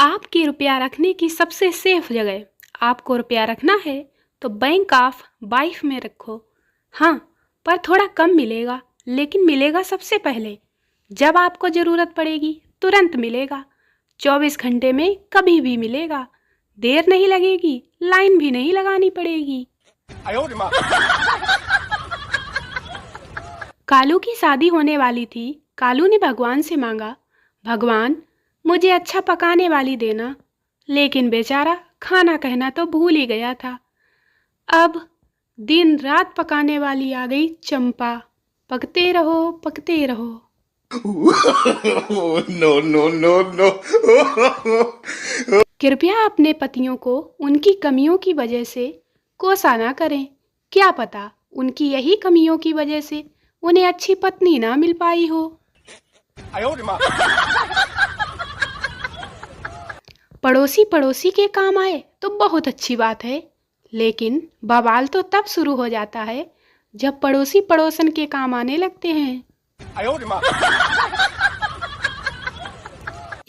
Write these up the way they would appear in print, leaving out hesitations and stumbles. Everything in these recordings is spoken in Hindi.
आपके रुपया रखने की सबसे सेफ जगह। आपको रुपया रखना है तो बैंक ऑफ वाइफ में रखो। हाँ, पर थोड़ा कम मिलेगा, लेकिन मिलेगा सबसे पहले। जब आपको ज़रूरत पड़ेगी तुरंत मिलेगा। 24 घंटे में कभी भी मिलेगा। देर नहीं लगेगी, लाइन भी नहीं लगानी पड़ेगी। कालू की शादी होने वाली थी। कालू ने भगवान से मांगा, भगवान मुझे अच्छा पकाने वाली देना। लेकिन बेचारा खाना कहना तो भूल ही गया था। अब दिन रात पकाने वाली आ गई चंपा। पकते रहो पकते रहो। No, no, no, no. कृपया अपने पतियों को उनकी कमियों की वजह से कोसा ना करें। क्या पता उनकी यही कमियों की वजह से उन्हें अच्छी पत्नी ना मिल पाई हो। पड़ोसी पड़ोसी के काम आए तो बहुत अच्छी बात है, लेकिन बवाल तो तब शुरू हो जाता है जब पड़ोसी पड़ोसन के काम आने लगते हैं।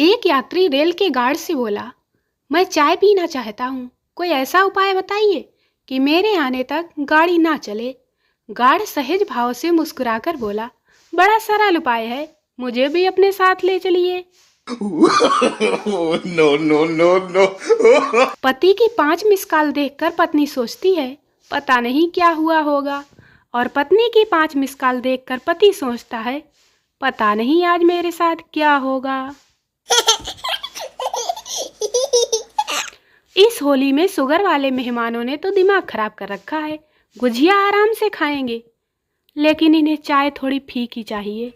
एक यात्री रेल के गार्ड से बोला, मैं चाय पीना चाहता हूँ, कोई ऐसा उपाय बताइए कि मेरे आने तक गाड़ी ना चले। गार्ड सहज भाव से मुस्कुराकर बोला, बड़ा सरल उपाय है, मुझे भी अपने साथ ले चलिए। No, no, no, no. पति की 5 मिस कॉल देखकर पत्नी सोचती है, पता नहीं क्या हुआ होगा। और पत्नी की 5 मिस कॉल देखकर पति सोचता है, पता नहीं आज मेरे साथ क्या होगा। इस होली में शुगर वाले मेहमानों ने तो दिमाग खराब कर रखा है। गुजिया आराम से खाएंगे, लेकिन इन्हें चाय थोड़ी फीकी चाहिए।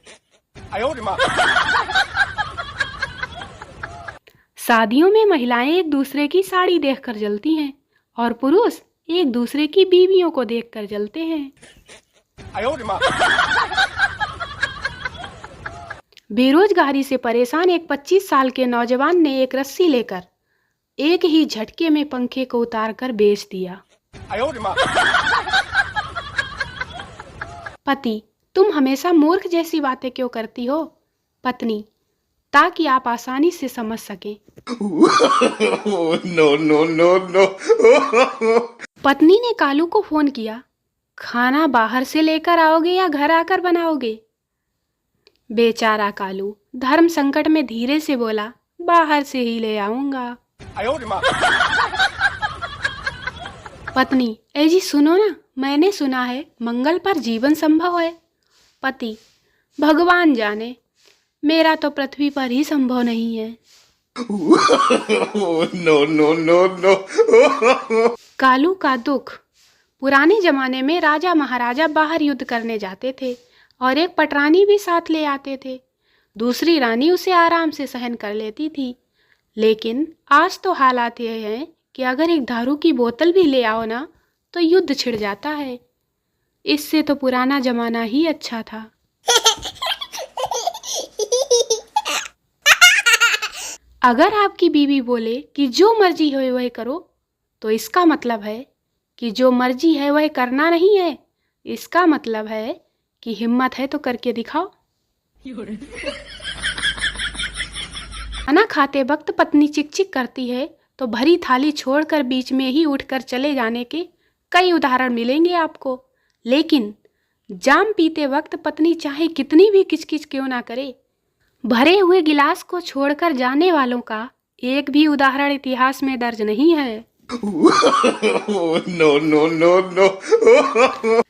शादियों में महिलाएं एक दूसरे की साड़ी देखकर जलती हैं और पुरुष एक दूसरे की बीवियों को देखकर जलते हैं। बेरोजगारी से परेशान एक 25 साल के नौजवान ने एक रस्सी लेकर एक ही झटके में पंखे को उतारकर बेच दिया। पति, तुम हमेशा मूर्ख जैसी बातें क्यों करती हो? पत्नी, ताकि आप आसानी से समझ सकें। No, no, no, no. पत्नी ने कालू को फोन किया, खाना बाहर से लेकर आओगे या घर आकर बनाओगे? बेचारा कालू धर्म संकट में धीरे से बोला, बाहर से ही ले आऊंगा। पत्नी, ए जी सुनो ना, मैंने सुना है मंगल पर जीवन संभव है। पति, भगवान जाने, मेरा तो पृथ्वी पर ही संभव नहीं है। No, no, no, no. Kalu का दुख। पुराने जमाने में राजा महाराजा बाहर युद्ध करने जाते थे और एक पटरानी भी साथ ले आते थे। दूसरी रानी उसे आराम से सहन कर लेती थी। लेकिन आज तो हालात ये हैं कि अगर एक दारू की बोतल भी ले आओ ना तो युद्ध छिड़ जाता है। इससे तो पुराना जमाना ही अच्छा था। अगर आपकी बीवी बोले कि जो मर्जी हो वह करो, तो इसका मतलब है कि जो मर्जी है वह करना नहीं है। इसका मतलब है कि हिम्मत है तो करके दिखाओ। खाना खाते वक्त पत्नी चिक-चिक करती है तो भरी थाली छोड़कर बीच में ही उठकर चले जाने के कई उदाहरण मिलेंगे आपको। लेकिन जाम पीते वक्त पत्नी चाहे कितनी भी किचकिच क्यों ना करे, भरे हुए गिलास को छोड़कर जाने वालों का एक भी उदाहरण इतिहास में दर्ज नहीं है। No, no, no, no.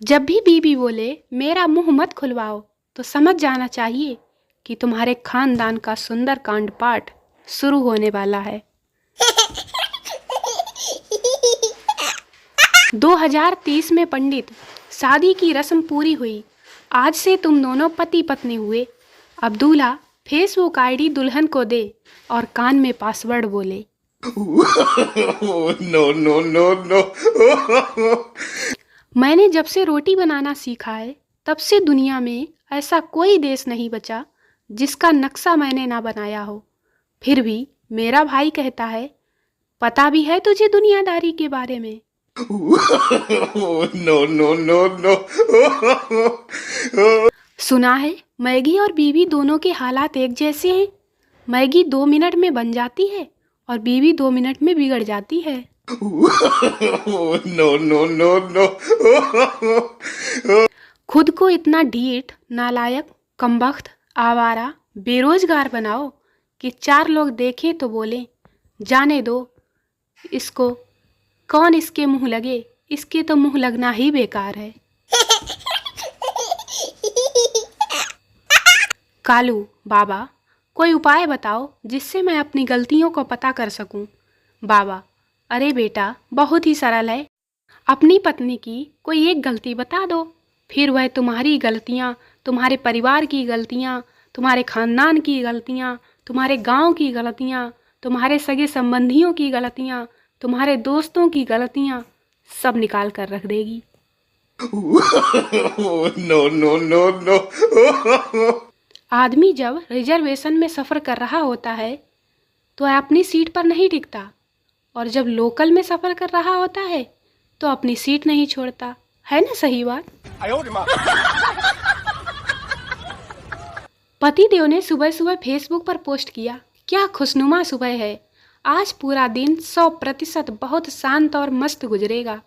जब भी बीबी बोले मेरा मुंह मत खुलवाओ, तो समझ जाना चाहिए कि तुम्हारे खानदान का सुंदर कांड पाठ शुरू होने वाला है। 2030 में पंडित, शादी की रस्म पूरी हुई। आज से तुम दोनों पति पत्नी हुए। अब दूल्हा फेसबुक आईडी दुल्हन को दे और कान में पासवर्ड बोले। No, no, no, no. मैंने जब से रोटी बनाना सीखा है तब से दुनिया में ऐसा कोई देश नहीं बचा जिसका नक्शा मैंने ना बनाया हो। फिर भी मेरा भाई कहता है, पता भी है तुझे दुनियादारी के बारे में? No, no, no, no. सुना है मैगी और बीवी दोनों के हालात एक जैसे हैं। मैगी 2 मिनट में बन जाती है और बीवी 2 मिनट में बिगड़ जाती है। No, no, no, no. खुद को इतना ढीठ, नालायक, कमबख्त, आवारा, बेरोजगार बनाओ कि 4 लोग देखें तो बोलें, जाने दो इसको, कौन इसके मुंह लगे, इसके तो मुंह लगना ही बेकार है। कालू, बाबा कोई उपाय बताओ जिससे मैं अपनी गलतियों को पता कर सकूं। बाबा, अरे बेटा बहुत ही सरल है, अपनी पत्नी की कोई एक गलती बता दो, फिर वह तुम्हारी गलतियां, तुम्हारे परिवार की गलतियां, तुम्हारे खानदान की गलतियां, तुम्हारे गांव की गलतियां, तुम्हारे सगे संबंधियों की गलतियां, तुम्हारे दोस्तों की गलतियां सब निकाल कर रख देगी। No, no, no, no. आदमी जब रिजर्वेशन में सफ़र कर रहा होता है तो वह अपनी सीट पर नहीं टिकता, और जब लोकल में सफ़र कर रहा होता है तो अपनी सीट नहीं छोड़ता। है ना सही बात? पतिदेव ने सुबह सुबह फेसबुक पर पोस्ट किया, क्या खुशनुमा सुबह है, आज पूरा दिन 100% बहुत शांत और मस्त गुजरेगा।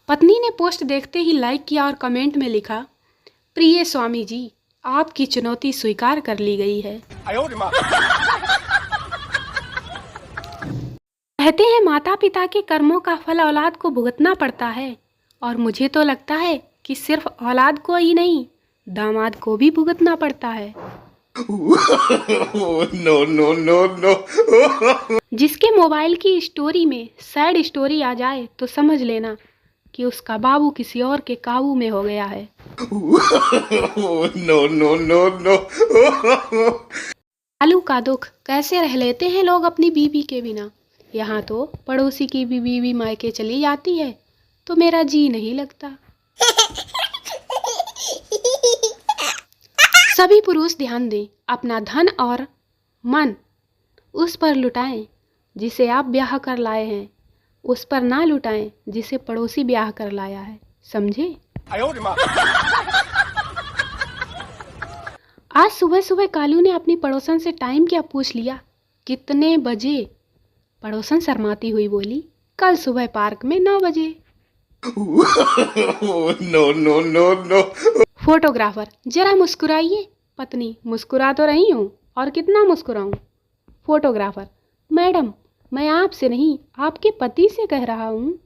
पत्नी ने पोस्ट देखते ही लाइक किया और कमेंट में लिखा, प्रिय स्वामी जी, आपकी चुनौती स्वीकार कर ली गई है। कहते हैं माता पिता के कर्मों का फल औलाद को भुगतना पड़ता है, और मुझे तो लगता है कि सिर्फ औलाद को ही नहीं, दामाद को भी भुगतना पड़ता है। No, no, no, no. जिसके मोबाइल की स्टोरी में सैड स्टोरी आ जाए तो समझ लेना कि उसका बाबू किसी और के काबू में हो गया है। No, no, no, no. Kalu का दुख कैसे रह लेते हैं लोग अपनी बीवी के बिना। यहाँ तो पड़ोसी की भी बीवी मायके चली जाती है तो मेरा जी नहीं लगता। सभी पुरुष ध्यान दें, अपना धन और मन उस पर लुटाएं जिसे आप ब्याह कर लाए हैं, उस पर ना लुटाएं जिसे पड़ोसी ब्याह कर लाया है, समझे? आज सुबह सुबह कालू ने अपनी पड़ोसन से टाइम क्या पूछ लिया, कितने बजे? पड़ोसन शर्माती हुई बोली, कल सुबह पार्क में 9 बजे। No, no, no, no. Photographer, जरा मुस्कुराइए। पत्नी, मुस्कुरा तो रही हूँ, और कितना मुस्कुराऊं? फोटोग्राफर, मैडम मैं आपसे नहीं आपके पति से कह रहा हूँ।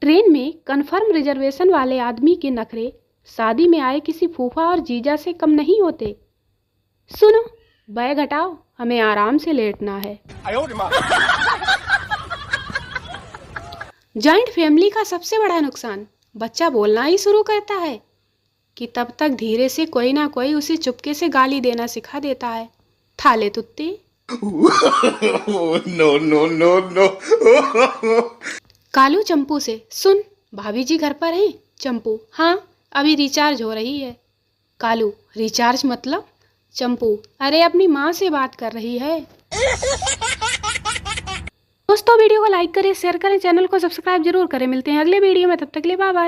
ट्रेन में कंफर्म रिजर्वेशन वाले आदमी के नखरे शादी में आए किसी फूफा और जीजा से कम नहीं होते। सुनो, बैग हटाओ, हमें आराम से लेटना है। जॉइंट फैमिली का सबसे बड़ा नुकसान, बच्चा बोलना ही शुरू करता है कि तब तक धीरे से कोई ना कोई उसे चुपके से गाली देना सिखा देता है, थाले तुत्ते। No, no, no, no. Kalu चंपू से, सुन भाभी जी घर पर हैं? चंपू, हाँ अभी रिचार्ज हो रही है। कालू, रिचार्ज मतलब? चंपू, अरे अपनी माँ से बात कर रही है। दोस्तों वीडियो को लाइक करें, शेयर करें, चैनल को सब्सक्राइब जरूर करें। मिलते हैं अगले वीडियो में, तब तक के लिए बाय बाय।